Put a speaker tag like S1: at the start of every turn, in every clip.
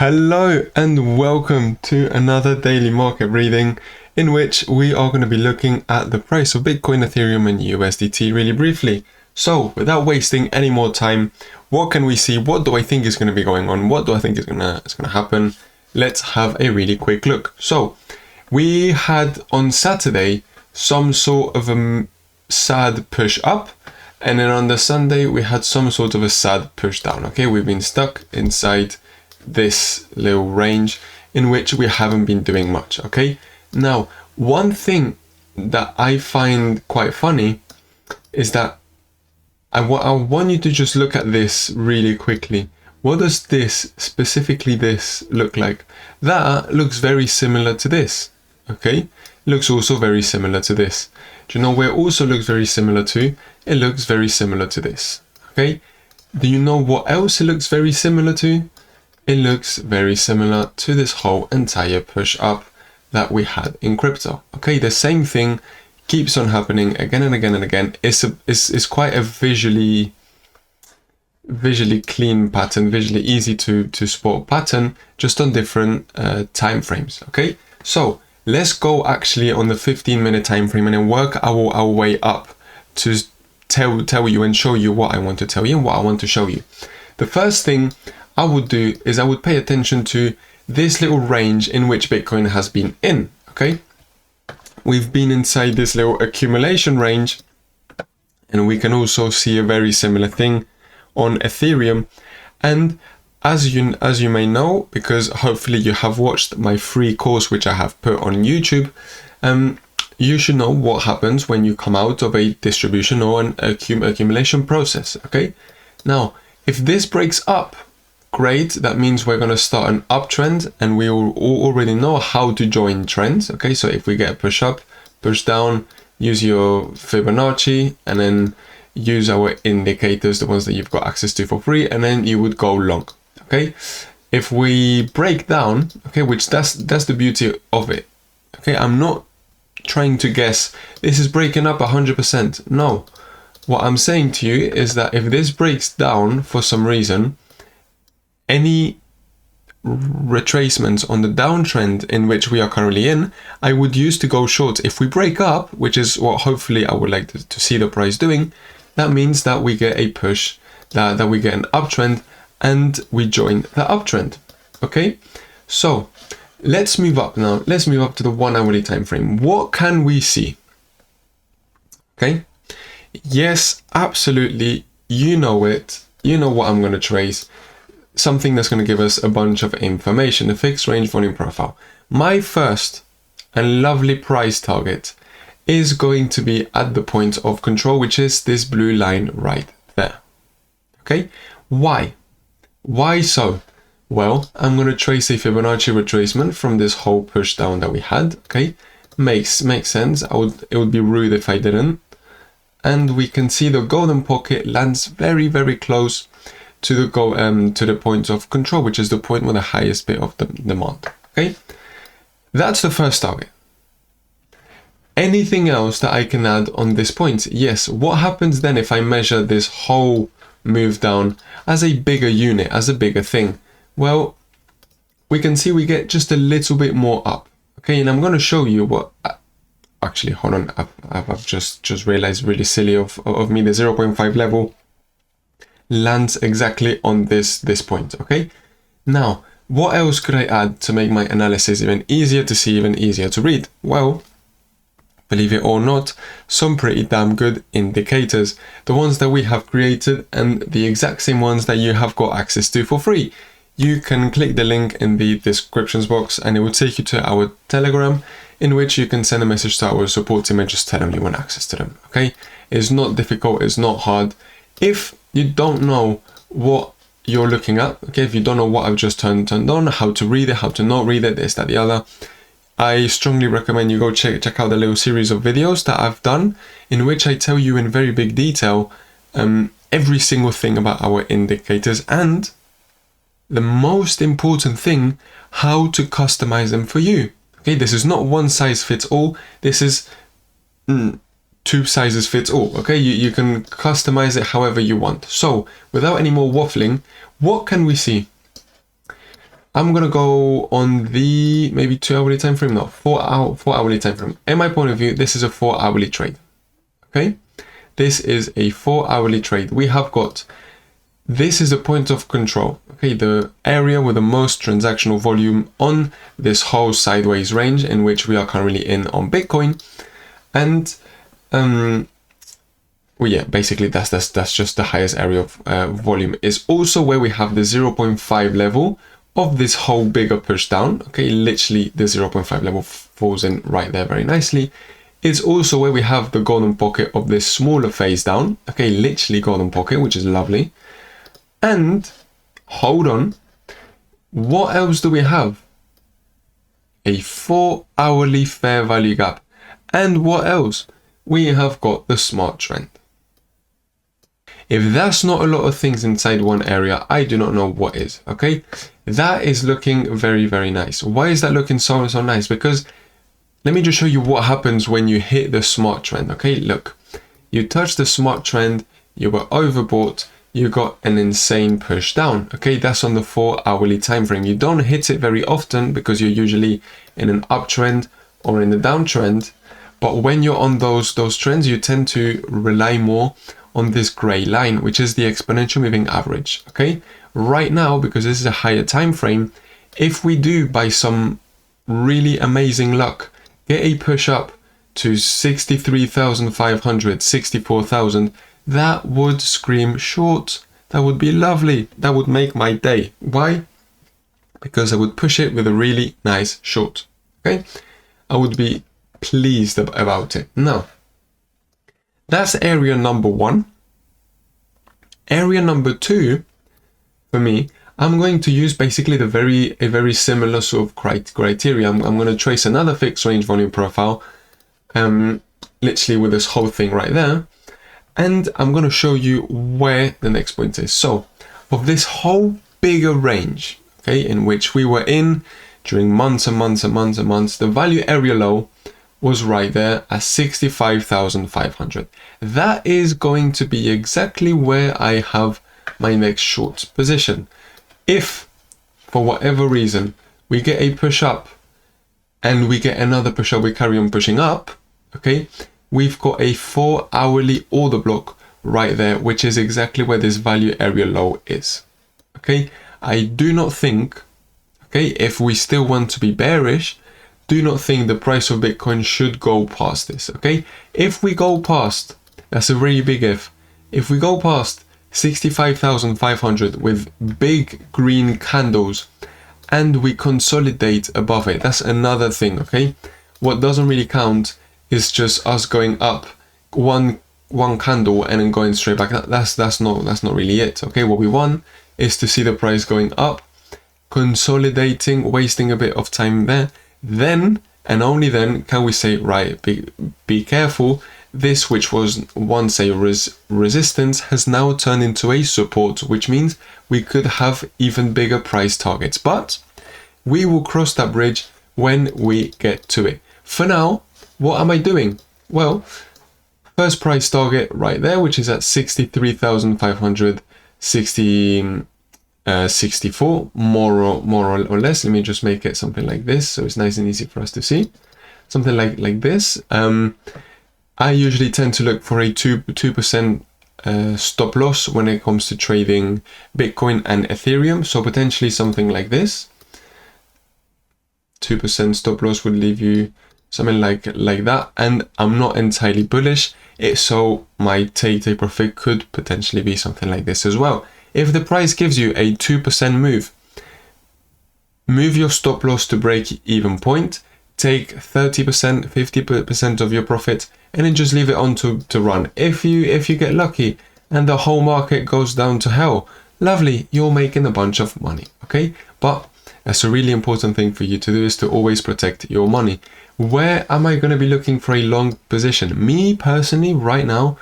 S1: Hello and welcome to another daily market reading in which we are going to be looking at the price of Bitcoin, Ethereum and USDT really briefly. So without wasting any more time, what can we see? What do I think is going to be going on? What do I think is going to happen? Let's have a really quick look. So we had on Saturday some sort of a sad push up, and then on the Sunday we had some sort of a sad push down. Okay, we've been stuck inside this little range in which we haven't been doing much. Okay, now one thing that I find quite funny is that I want you to just look at this really quickly. What does this, specifically this, look like? That looks very similar to this. Okay, looks also very similar to this. Do you know where it also looks very similar to? It looks very similar to this. Okay, do you know what else it looks very similar to? It looks very similar to this whole entire push up that we had in crypto. Okay, the same thing keeps on happening again and again and again. It's quite a visually clean pattern, visually easy to spot pattern, just on different time frames. Okay, so let's go actually on the 15-minute time frame and then work our way up to tell you and show you what I want to tell you and what I want to show you. The first thing I would do is I would pay attention to this little range in which Bitcoin has been in. Okay, we've been inside this little accumulation range, and we can also see a very similar thing on Ethereum. And as you may know, because hopefully you have watched my free course which I have put on YouTube, you should know what happens when you come out of a distribution or an accumulation process. Okay, now if this breaks up, great, that means we're going to start an uptrend, and we already know how to join trends. Okay, so if we get a push up, push down, use your Fibonacci and then use our indicators, the ones that you've got access to for free, and then you would go long. Okay, if we break down, okay, which that's the beauty of it. Okay, I'm not trying to guess this is breaking up 100%. No, what I'm saying to you is that if this breaks down for some reason, any retracements on the downtrend in which we are currently in, I would use to go short. If we break up, which is what hopefully I would like to see the price doing, that means that we get a push, that we get an uptrend, and we join the uptrend. Okay, so let's move up now. Let's move up to the 1 hourly time frame. What can we see? Okay, yes, absolutely, you know it. You know what I'm going to trace. Something that's going to give us a bunch of information, a fixed range volume profile. My first and lovely price target is going to be at the point of control, which is this blue line right there. Okay, why so? Well, I'm going to trace a Fibonacci retracement from this whole push down that we had. Okay, makes sense. It would be rude if I didn't. And we can see the golden pocket lands very, very close to the point of control, which is the point with the highest bit of the demand. Okay, that's the first target. Anything else that I can add on this point? Yes. What happens then if I measure this whole move down as a bigger unit, as a bigger thing? Well, we can see we get just a little bit more up. Okay, and I'm going to show you what. Actually, hold on. I've just realized, really silly of me. The 0.5 level lands exactly on this point. Okay, now what else could I add to make my analysis even easier to see, even easier to read? Well, believe it or not, some pretty damn good indicators, the ones that we have created and the exact same ones that you have got access to for free. You can click the link in the descriptions box and it will take you to our Telegram, in which you can send a message to our support team and just tell them you want access to them. Okay, it's not difficult, it's not hard. If you don't know what you're looking at, okay, if you don't know what I've just turned on, how to read it, how to not read it, this, that, the other, I strongly recommend you go check out the little series of videos that I've done, in which I tell you in very big detail every single thing about our indicators, and the most important thing, how to customize them for you. Okay, this is not one size fits all. This is 2 sizes fits all. Okay, you can customize it however you want. So without any more waffling, what can we see? I'm gonna go on the maybe 2 hourly time frame, no, 4 hourly time frame. In my point of view, this is a 4 hourly trade. Okay, this is a 4 hourly trade. We have got, this is a point of control. Okay, the area with the most transactional volume on this whole sideways range in which we are currently in on Bitcoin, and well, yeah, basically that's just the highest area of volume. Is also where we have the 0.5 level of this whole bigger push down. Okay, literally the 0.5 level falls in right there very nicely. It's also where we have the golden pocket of this smaller phase down. Okay, literally golden pocket, which is lovely. And hold on, what else do we have? A 4 hourly fair value gap. And what else? We have got the smart trend. If that's not a lot of things inside one area, I do not know what is. Okay, that is looking very, very nice. Why is that looking so nice? Because let me just show you what happens when you hit the smart trend. Okay, look, you touch the smart trend, you were overbought, you got an insane push down. Okay, that's on the 4 hourly time frame. You don't hit it very often because you're usually in an uptrend or in a downtrend. But when you're on those trends, you tend to rely more on this gray line, which is the exponential moving average. Okay, right now, because this is a higher time frame, if we do by some really amazing luck get a push up to 63,500, 64,000, that would scream short. That would be lovely. That would make my day. Why? Because I would push it with a really nice short. Okay, I would be pleased about it. Now, that's area number one. Area number two, for me, I'm going to use basically a very similar sort of criteria. I'm going to trace another fixed range volume profile, literally with this whole thing right there. And I'm going to show you where the next point is. So, of this whole bigger range, okay, in which we were in during months and months and months and months, the value area low was right there at 65,500. That is going to be exactly where I have my next short position. If, for whatever reason, we get a push up and we get another push up, we carry on pushing up, okay, we've got a 4 hourly order block right there, which is exactly where this value area low is. Okay, I do not think, okay, if we still want to be bearish, do not think the price of Bitcoin should go past this. Okay, if we go past, that's a really big if we go past 65,500 with big green candles and we consolidate above it, that's another thing. Okay, what doesn't really count is just us going up one candle and then going straight back. That's not really it. Okay, what we want is to see the price going up, consolidating, wasting a bit of time there. Then and only then can we say, right, be careful. This, which was once a resistance, has now turned into a support, which means we could have even bigger price targets. But we will cross that bridge when we get to it. For now, what am I doing? Well, first price target right there, which is at 63,564, more or less. Let me just make it something like this, so it's nice and easy for us to see. Something like this. I usually tend to look for a 2% stop loss when it comes to trading Bitcoin and Ethereum. So potentially something like this. 2% stop loss would leave you something like that. And I'm not entirely bullish. So my take profit could potentially be something like this as well. If the price gives you a 2% move your stop loss to break even point, take 30%, 50% of your profit, and then just leave it on to run. If you get lucky and the whole market goes down to hell, lovely, you're making a bunch of money, okay? But that's a really important thing for you to do, is to always protect your money. Where am I going to be looking for a long position? Me personally, right now,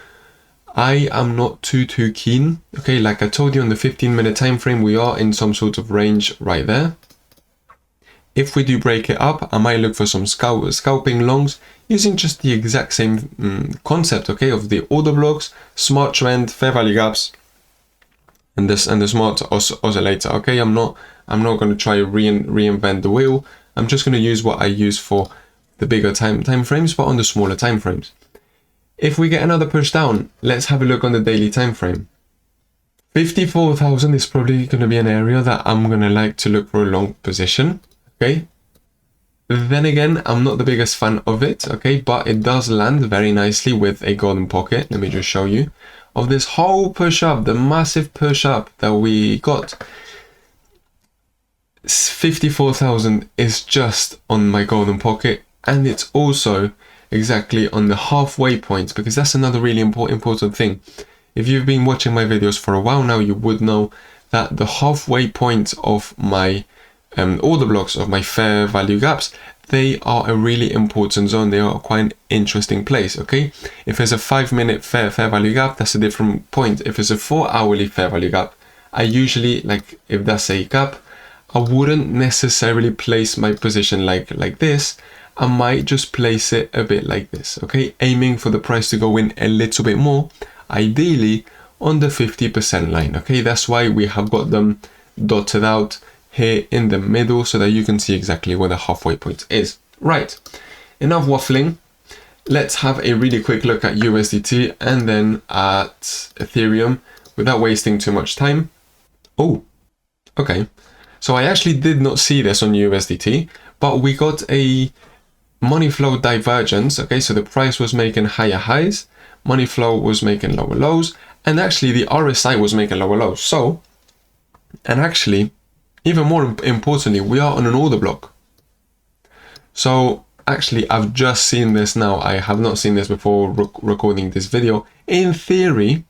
S1: I am not too keen. Okay, like I told you on the 15-minute time frame, we are in some sort of range right there. If we do break it up, I might look for some scalping longs using just the exact same concept, okay, of the order blocks, smart trend, fair value gaps, and the smart oscillator. Okay, I'm not going to try reinvent the wheel. I'm just going to use what I use for the bigger time frames, but on the smaller time frames. If we get another push down, let's have a look on the daily time frame. 54,000 is probably going to be an area that I'm going to like to look for a long position. Okay. Then again, I'm not the biggest fan of it. Okay, but it does land very nicely with a golden pocket. Let me just show you of this whole push up, the massive push up that we got. 54,000 is just on my golden pocket, and it's also exactly on the halfway point, because that's another really important thing. If you've been watching my videos for a while now, you would know that the halfway point of my order blocks, of my fair value gaps, they are a really important zone. They are quite an interesting place. Okay, if there's a 5-minute fair value gap, that's a different point. If it's a 4-hourly fair value gap, I usually, like, if that's a gap, I wouldn't necessarily place my position like this. I might just place it a bit like this, okay? Aiming for the price to go in a little bit more, ideally on the 50% line, okay? That's why we have got them dotted out here in the middle so that you can see exactly where the halfway point is. Right, enough waffling. Let's have a really quick look at USDT and then at Ethereum without wasting too much time. Oh, okay. So I actually did not see this on USDT, but we got a money flow divergence. Okay, so the price was making higher highs, money flow was making lower lows, and actually the RSI was making lower lows. So, and actually, even more importantly, we are on an order block. So actually, I've just seen this now. I have not seen this before recording this video. In theory,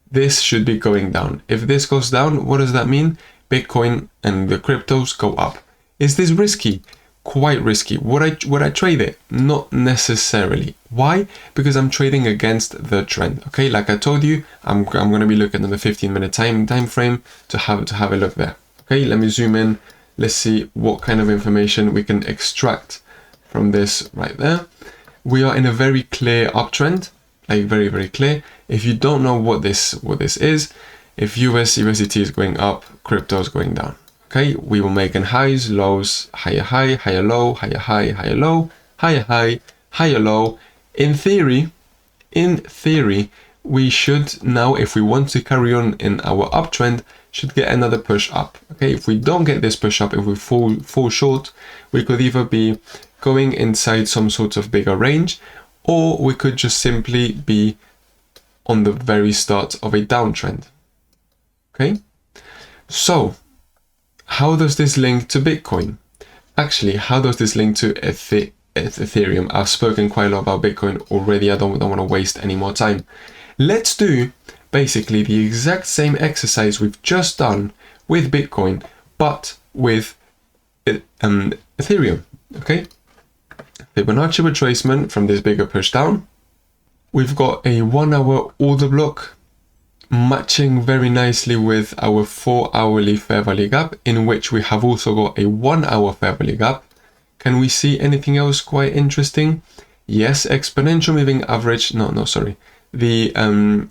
S1: this should be going down. If this goes down, what does that mean? Bitcoin and the cryptos go up. Is this risky? Quite risky. Would I trade it? Not necessarily. Why? Because I'm trading against the trend. Okay, like I told you, I'm going to be looking at the 15-minute time frame to have a look there. Okay, let me zoom in. Let's see what kind of information we can extract from this right there. We are in a very clear uptrend, like very clear. If you don't know what this is, if USDT is going up, crypto is going down. Okay, we were making highs, lows, higher high, higher low, higher high, higher low, higher high, higher low. In theory, we should now, if we want to carry on in our uptrend, should get another push up. Okay, if we don't get this push up, if we fall short, we could either be going inside some sort of bigger range, or we could just simply be on the very start of a downtrend. Okay, so how does this link to Bitcoin? Actually, how does this link to Ethereum? I've spoken quite a lot about Bitcoin already. I don't want to waste any more time. Let's do basically the exact same exercise we've just done with Bitcoin, but with Ethereum. Okay, Fibonacci retracement from this bigger push down. We've got a 1-hour order block matching very nicely with our 4-hourly fair value gap, in which we have also got a 1-hour fair value gap. Can we see anything else quite interesting? Yes, exponential moving average. No, sorry. The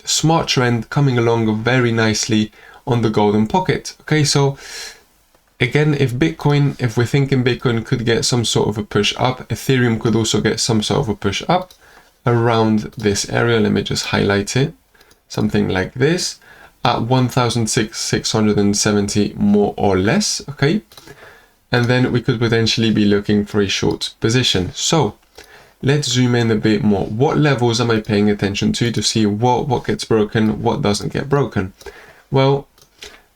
S1: smart trend coming along very nicely on the golden pocket. Okay, so again, if we're thinking Bitcoin could get some sort of a push up, Ethereum could also get some sort of a push up around this area. Let me just highlight it. Something like this at 1,670 more or less. Okay, and then we could potentially be looking for a short position. So let's zoom in a bit more. What levels am I paying attention to see what gets broken, what doesn't get broken? Well,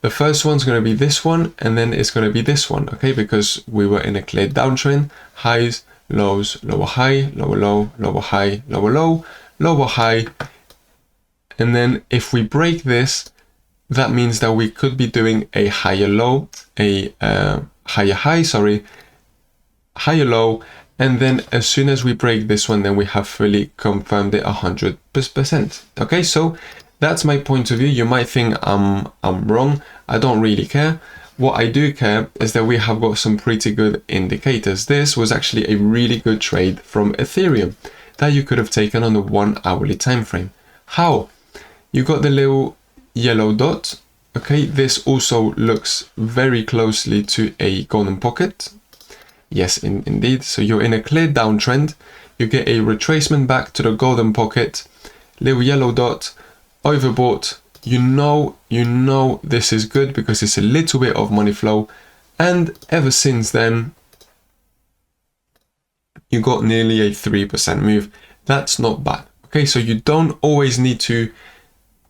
S1: the first one's going to be this one, and then it's going to be this one. Okay, because we were in a clear downtrend. Highs, lows, lower high, lower low, lower high, lower low, lower high. And then if we break this, that means that we could be doing a higher low, a higher high, sorry, higher low. And then as soon as we break this one, then we have fully confirmed it 100%. Okay, so that's my point of view. You might think I'm wrong. I don't really care. What I do care is that we have got some pretty good indicators. This was actually a really good trade from Ethereum that you could have taken on the 1-hourly time frame. How? You got the little yellow dot. Okay, this also looks very closely to a golden pocket. Yes, indeed. So you're in a clear downtrend. You get a retracement back to the golden pocket, little yellow dot, overbought. You know this is good because it's a little bit of money flow. And ever since then, you got nearly a 3% move. That's not bad. Okay, so you don't always need to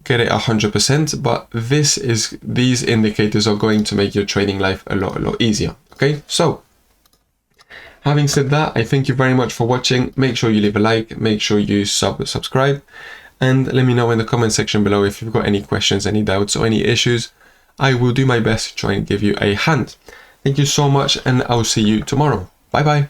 S1: get it 100%, but these indicators are going to make your trading life a lot easier. Okay, so having said that, I thank you very much for watching. Make sure you leave a like, make sure you subscribe, and let me know in the comment section below if you've got any questions, any doubts, or any issues. I will do my best to try and give you a hand. Thank you so much, and I'll see you tomorrow. Bye bye.